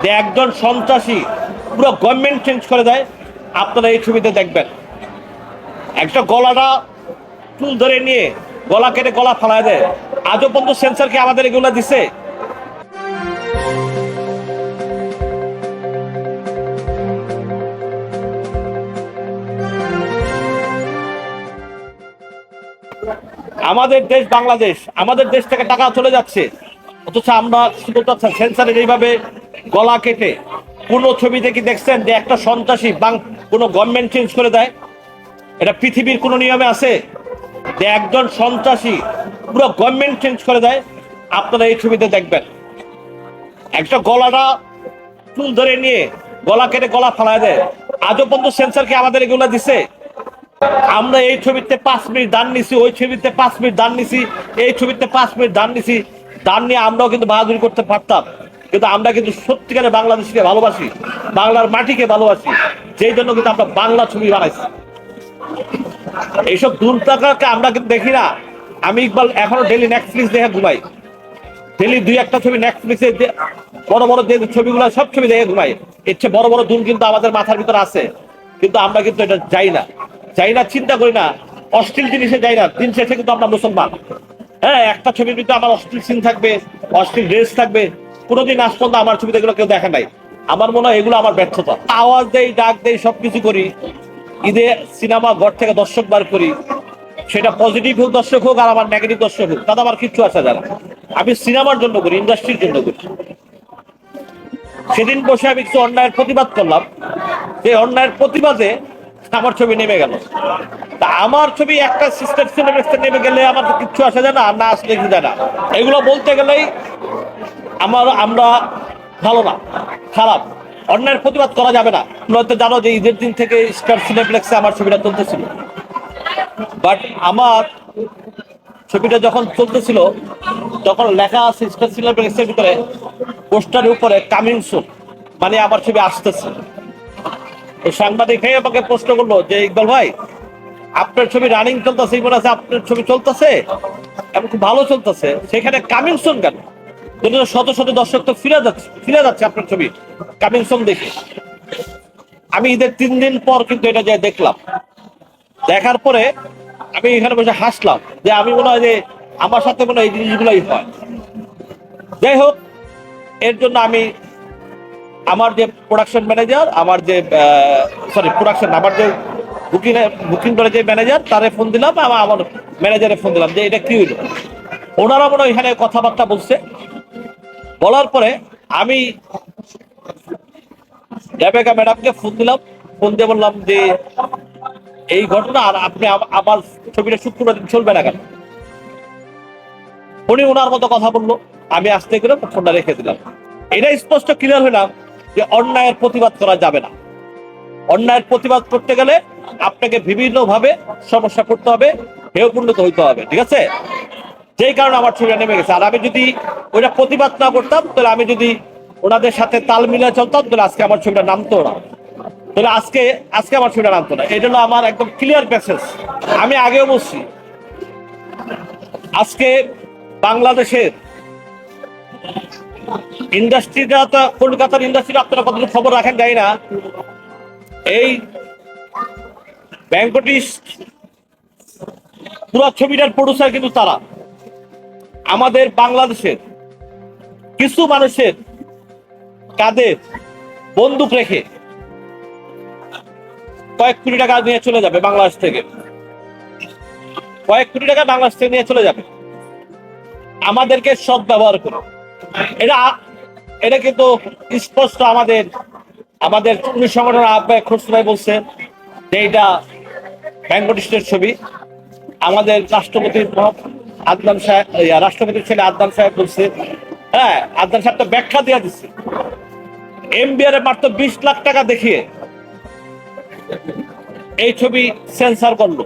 যে একজন সন্ত্রাসী পুরো গভর্নমেন্ট চেঞ্জ করে দেয়, আপনারা এই ছবিতে দেখবেন। একটা গলাটা চুল ধরে নিয়ে গলা কেটে গলা ফালায় দেয়। আজও পর্যন্ত সেন্সার কি আমাদের এগুলো দিছে? আমাদের দেশ বাংলাদেশ, আমাদের দেশ থেকে টাকা চলে যাচ্ছে, অথচ আমরা সেন্সারের এইভাবে গলা কেটে কোনো ছবিতে কি দেখছেন যে একটা সন্ত্রাসী কোনো গভর্নমেন্ট চেঞ্জ করে দেয়? এটা পৃথিবীর কোনো নিয়মে আছে যে একজন সন্ত্রাসী পুরো গভর্নমেন্ট চেঞ্জ করে দেয়? আপনারা এই ছবিতে দেখবেন। একটা গলাটা চুল ধরে নিয়ে গলা কেটে গলা ফালায় দেয়। আজও পর্যন্ত সেন্সার কি আমাদের এগুলো দিছে? আমরা এই ছবিতে 5 মিনিট দান নিছি, ওই ছবিতে 5 মিনিট দান নিছি, এই ছবিতে 5 মিনিট দান নিছি। দান নিয়ে আমরাও কিন্তু বাহাদুরি করতে পারতাম, কিন্তু আমরা কিন্তু সত্যিকারে বাংলাদেশকে ভালোবাসি, বাংলার মাটিকে ভালোবাসি, যেই জন্য কিন্তু আমরা বাংলা ছবি বানাইছি। এইসব দুর্টাকাকে আমরা কিন্তু দেখি না। আমি ইকবাল এখনো ডেলি নেটফ্লিক্স দেখে ঘুমাই, ডেলি 2-1টা ছবি নেটফ্লিক্সে বড় বড় যে ছবিগুলো সব ছবি দেখে ঘুমাই। এর চেয়ে বড় বড় দুন কিন্তু আমাদের মাথার ভিতরে আছে, কিন্তু আমরা কিন্তু এটা যাই না, চিন্তা করি না, অশ্লীল জিনিসে যাই না। দিন শেষে কিন্তু আমরা মুসলমান। হ্যাঁ, একটা ছবির ভিতরে আমার অশ্লীল সিন থাকবে, অশ্লীল ড্রেস থাকবে, কোনোদিন আজ পর্যন্ত আমার ছবিতে এগুলো কেউ দেখে নাই। আমার মনে হয় এগুলো আমার ব্যর্থতা। আওয়াজ দেই, ডাক দেই, সবকিছু করি। ঈদে সিনেমা ঘর থেকে দর্শক বার করি, সেটা পজিটিভ হোক দর্শক হোক আর আমার নেগেটিভ দর্শক হোক, তাতে আমার কিচ্ছু আসা যায় না। আমি সিনেমার জন্য করি, ইন্ডাস্ট্রির জন্য করি। সেদিন বসে আমি কিছু অন্যায়ের প্রতিবাদ করলাম, সেই অন্যায়ের প্রতিবাদে আমার ছবি নেমে গেল। তা আমার ছবি একটা সিস্টার সিনেমাক্সে নেমে গেলে আমার তো কিচ্ছু আসা যায় না, আর না আসলে কিছু যায় না। এগুলো বলতে গেলেই আমরা ভালো না, খারাপ। অন্যায়ের প্রতিবাদ করা যাবে না। হয়তো জানো যে ঈদের দিন থেকে স্টার সিনেপ্লেক্সে আমার ছবিটা চলতেছিল, বাট আমার ছবিটা যখন চলতেছিল তখন লেখা আছে স্টার সিনেপ্লেক্সের ভিতরে পোস্টারের উপরে কামিং সুন, মানে আমার ছবি আসতেছে। তো সাংবাদিক হয়ে আমাকে প্রশ্ন করলো যে ইকবাল ভাই, আপনার ছবি রানিং চলতেছে, মনে আছে আপনার ছবি চলতেছে এবং খুব ভালো চলতেছে, সেখানে কামিং সুন কেন? শত শত দর্শক তো ফিরে যাচ্ছে আপনার ছবি কামিং সুন দেখে। আমি ঈদের 3 দিন পর কিন্তু এটা যে দেখলাম, দেখার পরে আমি এখানে বসে হাসলাম যে আমি মনে হয় যে আমার সাথে মনে হয় এই জিনিসগুলোই হয়। যাই হোক, এর জন্য আমি আমার যে প্রোডাকশন ম্যানেজার, আমার যে আমার যে বুকিং করে যে ম্যানেজার, তারে ফোন দিলাম, আমার ম্যানেজারে ফোন দিলাম যে এটা কি হইলো। ওনারা মনে হয় এখানে কথাবার্তা বলছে। বলার পরে আমি রেবেকা ম্যাডামকে ফোন দিলাম, ফোন দিয়ে বললাম যে এই ঘটনা, আর আপনি আমার ছবিটা শুক্রবার দিন চলবে না কেন? উনি ওনার মতো কথা বললো, আমি আস্তে করে ফোনটা রেখে দিলাম। এটা স্পষ্ট ক্লিয়ার হইলাম যে অন্যায়ের প্রতিবাদ করা যাবে না। অন্যায়ের প্রতিবাদ করতে গেলে আপনাকে বিভিন্ন ভাবে সমস্যা করতে হবে, হেয় পূর্ণত হইতে হবে, ঠিক আছে? যেই কারণে আমার ছবিটা নেমে গেছে। আর আমি যদি ওইটা প্রতিবাদ না করতাম, তাহলে আমি যদি ওনাদের সাথে তাল মিলিয়ে চলতাম, তাহলে আজকে আমার ছবিটা নামতো না, তাহলে আজকে আমার ছবিটা নামতো না। এটা হলো আমার একদম ক্লিয়ার মেসেজ। আমি আগেও বলছি, আজকে বাংলাদেশের ইন্ডাস্ট্রিটা, তো কলকাতার ইন্ডাস্ট্রিটা আপনারা কতটুকু খবর রাখেন জানি না। এই ব্যাংকটিস্ট পুরো ছবিটার প্রডিউসার কিন্তু তারা। আমাদের বাংলাদেশের কিছু মানুষের কাঁধে বন্দুক রেখে কয়েক কোটি টাকা নিয়ে চলে যাবে বাংলাদেশ থেকে, কয়েক কোটি টাকা বাংলাদেশ থেকে নিয়ে চলে যাবে আমাদেরকে সৎ ব্যবহার করে। এটা কিন্তু স্পষ্ট আমাদের পুলিশ সংগঠনের আহ্বায়ক খসরু ভাই বলছে যে এটা ব্যাংকটিস্টের ছবি। আমাদের রাষ্ট্রপতির ছেলে আদনান সাহেব বলছে, হ্যাঁ, আদনান সাহেব তো ব্যাখ্যা দিয়ে দিচ্ছে। এমবিআর মাত্র 20 লাখ টাকা দেখিয়ে এই ছবি সেন্সার করলো।